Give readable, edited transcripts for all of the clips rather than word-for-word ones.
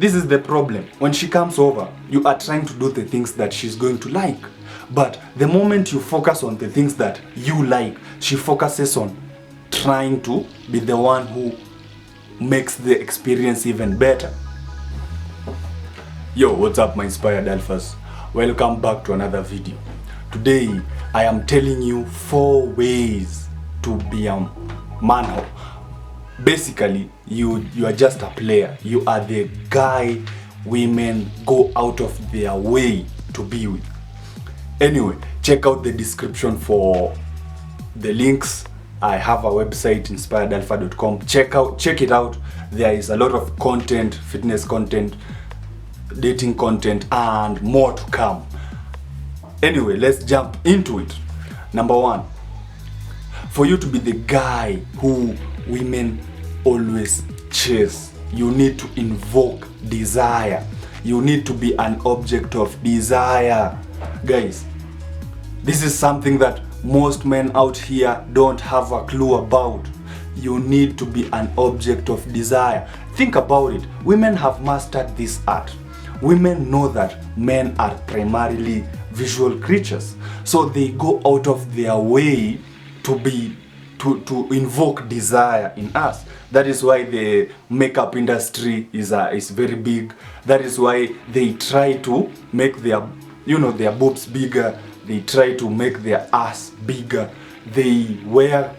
This is the problem. When she comes over, you are trying to do the things that she's going to like. But the moment you focus on the things that you like, she focuses on trying to be the one who makes the experience even better. Yo, what's up my inspired alphas? Welcome back to another video. Today, I am telling you 4 ways to be a manhole. Basically, you are just a player. You are the guy women go out of their way to be with. Anyway, check out the description for the links. I have a website, inspiredalpha.com. Check it out. There is a lot of content, fitness content, dating content, and more to come. Anyway, let's jump into it. Number 1, for you to be the guy who women always chase, you need to invoke desire. You need to be an object of desire. Guys, this is something that most men out here don't have a clue about. You need to be an object of desire. Think about it. Women have mastered this art. Women know that men are primarily visual creatures, so they go out of their way to invoke desire in us. That is why the makeup industry is very big. That is why they try to make their boobs bigger. They try to make their ass bigger. They wear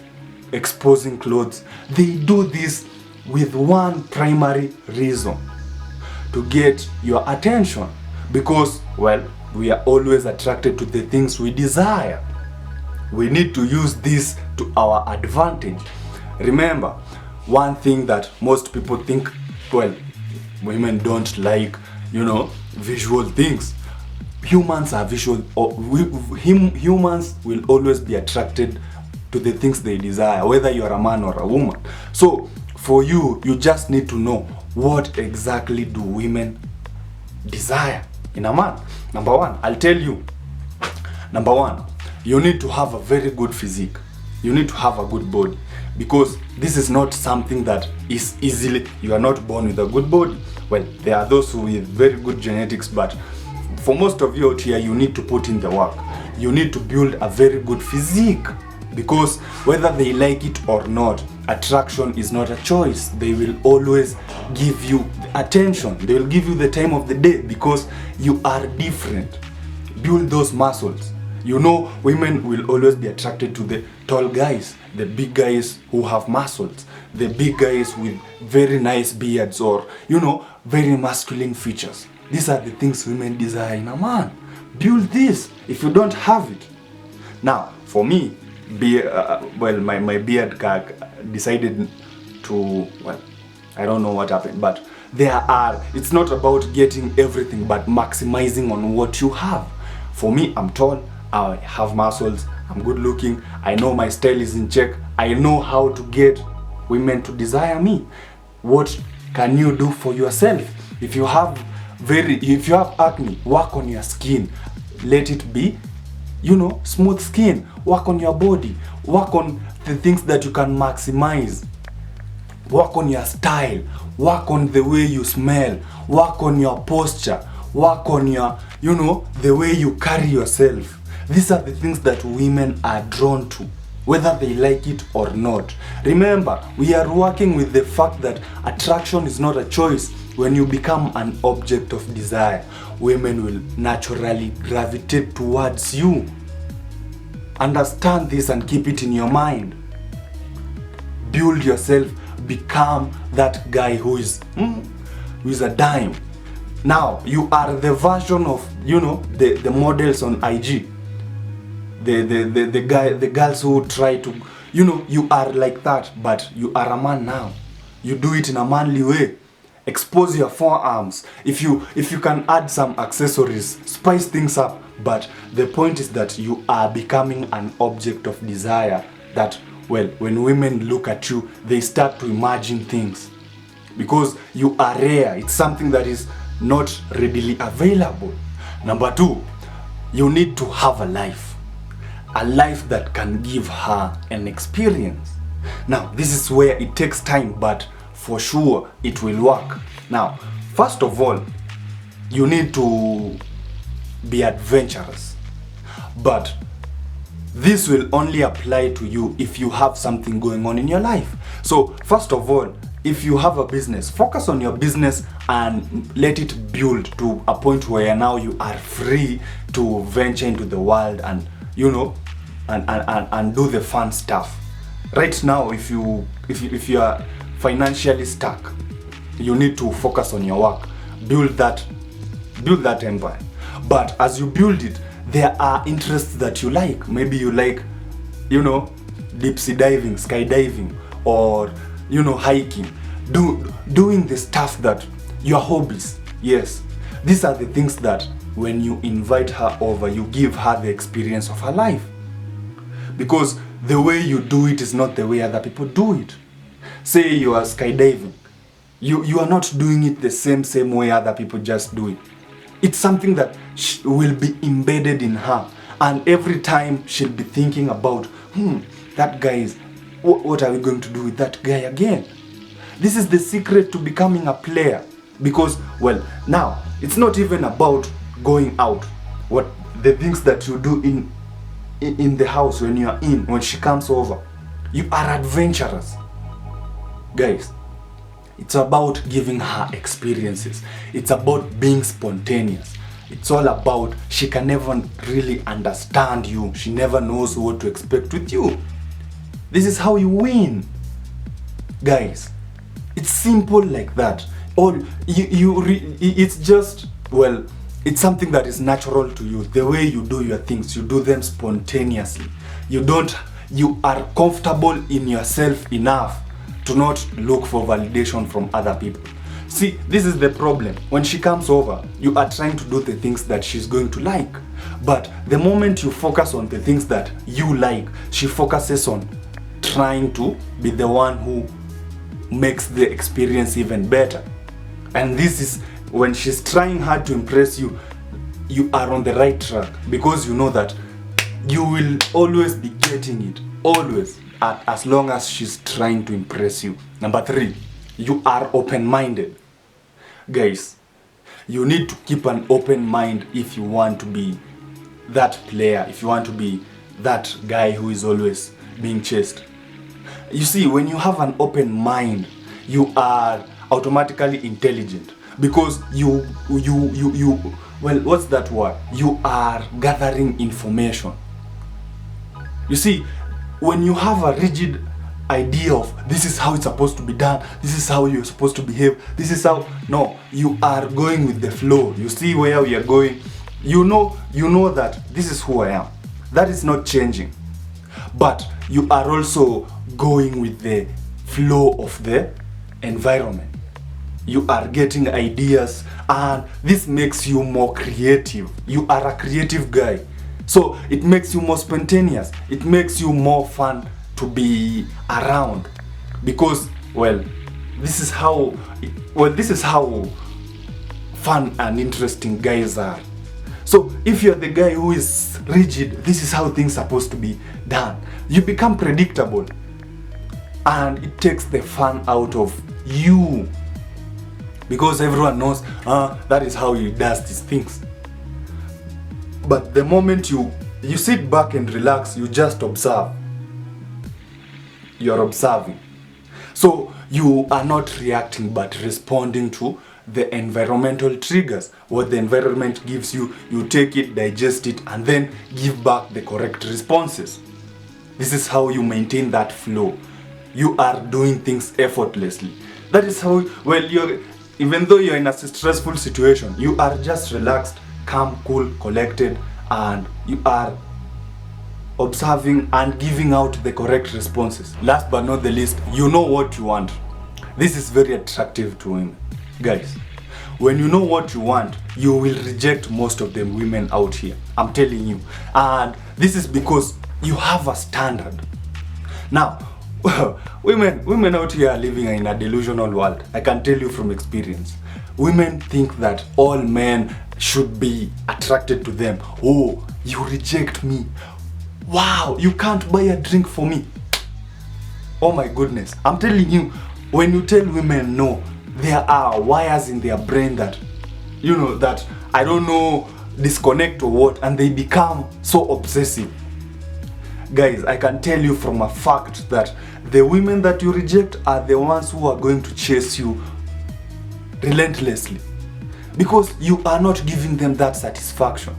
exposing clothes. They do this with one primary reason: to get your attention. Because, well, we are always attracted to the things we desire. We need to use this to our advantage. Remember, one thing that most people think, well, women don't like, visual things. Humans are visual. Humans will always be attracted to the things they desire, whether you're a man or a woman. So, for you just need to know, what exactly do women desire in a man? Number 1, I'll tell you. Number 1, you need to have a very good physique. You need to have a good body, because this is not something that is easily, you are not born with a good body. Well, there are those with very good genetics, but for most of you out here, you need to put in the work. You need to build a very good physique, because whether they like it or not, attraction is not a choice. They will always give you attention. They will give you the time of the day, because you are different. Build those muscles. Women will always be attracted to the tall guys, the big guys who have muscles, the big guys with very nice beards, or, very masculine features. These are the things women desire in a man. Build this if you don't have it. Now, for me, my beard decided to, I don't know what happened, but it's not about getting everything, but maximizing on what you have. For me, I'm tall, I have muscles, I'm good looking, I know my style is in check, I know how to get women to desire me. What can you do for yourself? If you have acne, work on your skin. Let it be, smooth skin. Work on your body. Work on the things that you can maximize. Work on your style. Work on the way you smell. Work on your posture. Work on your, the way you carry yourself. These are the things that women are drawn to, whether they like it or not. Remember, we are working with the fact that attraction is not a choice. When you become an object of desire, women will naturally gravitate towards you. Understand this and keep it in your mind. Build yourself, become that guy who is a dime. Now, you are the version of, the models on IG. The girls who try to, you are like that, but you are a man now. You do it in a manly way. Expose your forearms. If you can add some accessories, spice things up. But the point is that you are becoming an object of desire. That, when women look at you, they start to imagine things, because you are rare. It's something that is not readily available. Number 2, you need to have a life that can give her an experience. Now, this is where it takes time, but for sure it will work. Now, First of all, you need to be adventurous. But this will only apply to you if you have something going on in your life. So first of all, if you have a business, focus on your business and let it build to a point where now you are free to venture into the world and and do the fun stuff. Right now, if you are financially stuck, you need to focus on your work, build that empire. But as you build it, there are interests that you like. Maybe you like, deep sea diving, skydiving, or hiking. Doing the stuff that your hobbies. Yes, these are the things that when you invite her over, you give her the experience of her life. Because the way you do it is not the way other people do it. Say you are skydiving, you are not doing it the same way other people just do it. It's something that will be embedded in her, and every time she'll be thinking about, that guy is, what are we going to do with that guy again? This is the secret to becoming a player. Because, well, now it's not even about going out. What the things that you do in the house when she comes over, you are adventurous, guys. It's about giving her experiences. It's about being spontaneous. It's all about, she can never really understand you. She never knows what to expect with you. This is how you win, guys. It's simple like that. It's just, well, it's something that is natural to you. The way you do your things, you do them spontaneously. You are comfortable in yourself enough to not look for validation from other people. See, this is the problem. When she comes over, you are trying to do the things that she's going to like. But the moment you focus on the things that you like, she focuses on trying to be the one who makes the experience even better. And this is when she's trying hard to impress you, you are on the right track, because you know that you will always be getting it, always, as long as she's trying to impress you. Number 3, you are open-minded. Guys, you need to keep an open mind if you want to be that player, if you want to be that guy who is always being chased. You see, when you have an open mind, you are automatically intelligent, because you what's that word? You are gathering information. You see, when you have a rigid idea of this is how it's supposed to be done, this is how you're supposed to behave, this is how, no, you are going with the flow. You see where we are going. You know that this is who I am. That is not changing. But you are also going with the flow of the environment. You are getting ideas, and this makes you more creative. You are a creative guy. So it makes you more spontaneous. It makes you more fun to be around, because, well, this is how fun and interesting guys are. So if you're the guy who is rigid, this is how things are supposed to be done, you become predictable, and it takes the fun out of you, because everyone knows that is how he does these things. But the moment you sit back and relax, you just observe. You're observing. So you are not reacting but responding to the environmental triggers. What the environment gives you, you take it, digest it, and then give back the correct responses. This is how you maintain that flow. You are doing things effortlessly. That is how, well, even though you're in a stressful situation, you are just relaxed, calm, cool, collected, and you are observing and giving out the correct responses. Last but not the least, you know what you want. This is very attractive to women. Guys, when you know what you want, you will reject most of the women out here. I'm telling you. And this is because you have a standard. Now, women out here are living in a delusional world. I can tell you from experience. Women think that all men should be attracted to them. Oh, you reject me. Wow, you can't buy a drink for me. Oh my goodness. I'm telling you, when you tell women no, there are wires in their brain that, you know, that I don't know, disconnect or what, and they become so obsessive. Guys, I can tell you from a fact that the women that you reject are the ones who are going to chase you relentlessly, because you are not giving them that satisfaction.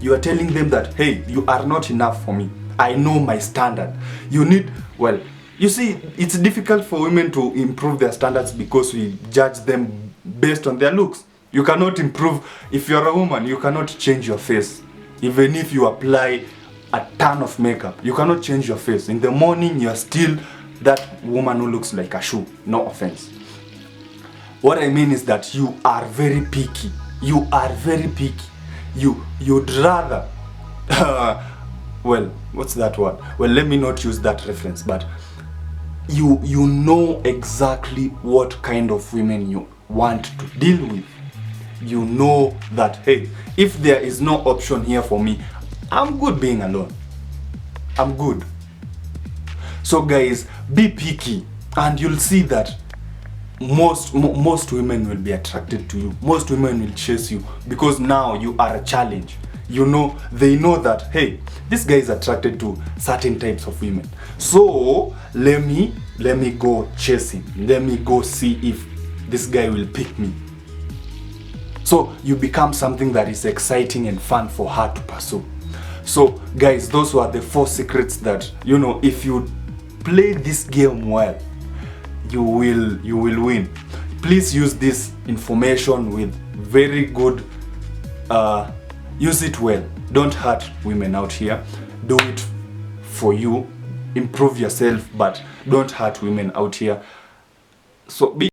You are telling them that, hey, you are not enough for me. I know my standard. You need, well, you see, it's difficult for women to improve their standards because we judge them based on their looks. You cannot improve, if you're a woman, you cannot change your face. Even if you apply a ton of makeup, you cannot change your face. In the morning, you're still that woman who looks like a shoe. No offense. What I mean is that you are very picky. You are very picky. You'd rather, well, what's that word? Well, let me not use that reference, but you know exactly what kind of women you want to deal with. You know that, hey, if there is no option here for me, I'm good being alone. I'm good. So guys, be picky, and you'll see that most women will be attracted to you. Most women will chase you because now you are a challenge. You know, they know that, hey, this guy is attracted to certain types of women. So let me go chase him. Let me go see if this guy will pick me. So you become something that is exciting and fun for her to pursue. So guys, those were the 4 secrets that, you know, if you play this game well, you will win. Please use this information with very good, use it well. Don't hurt women out here. Do it for you. Improve yourself, but don't hurt women out here. So be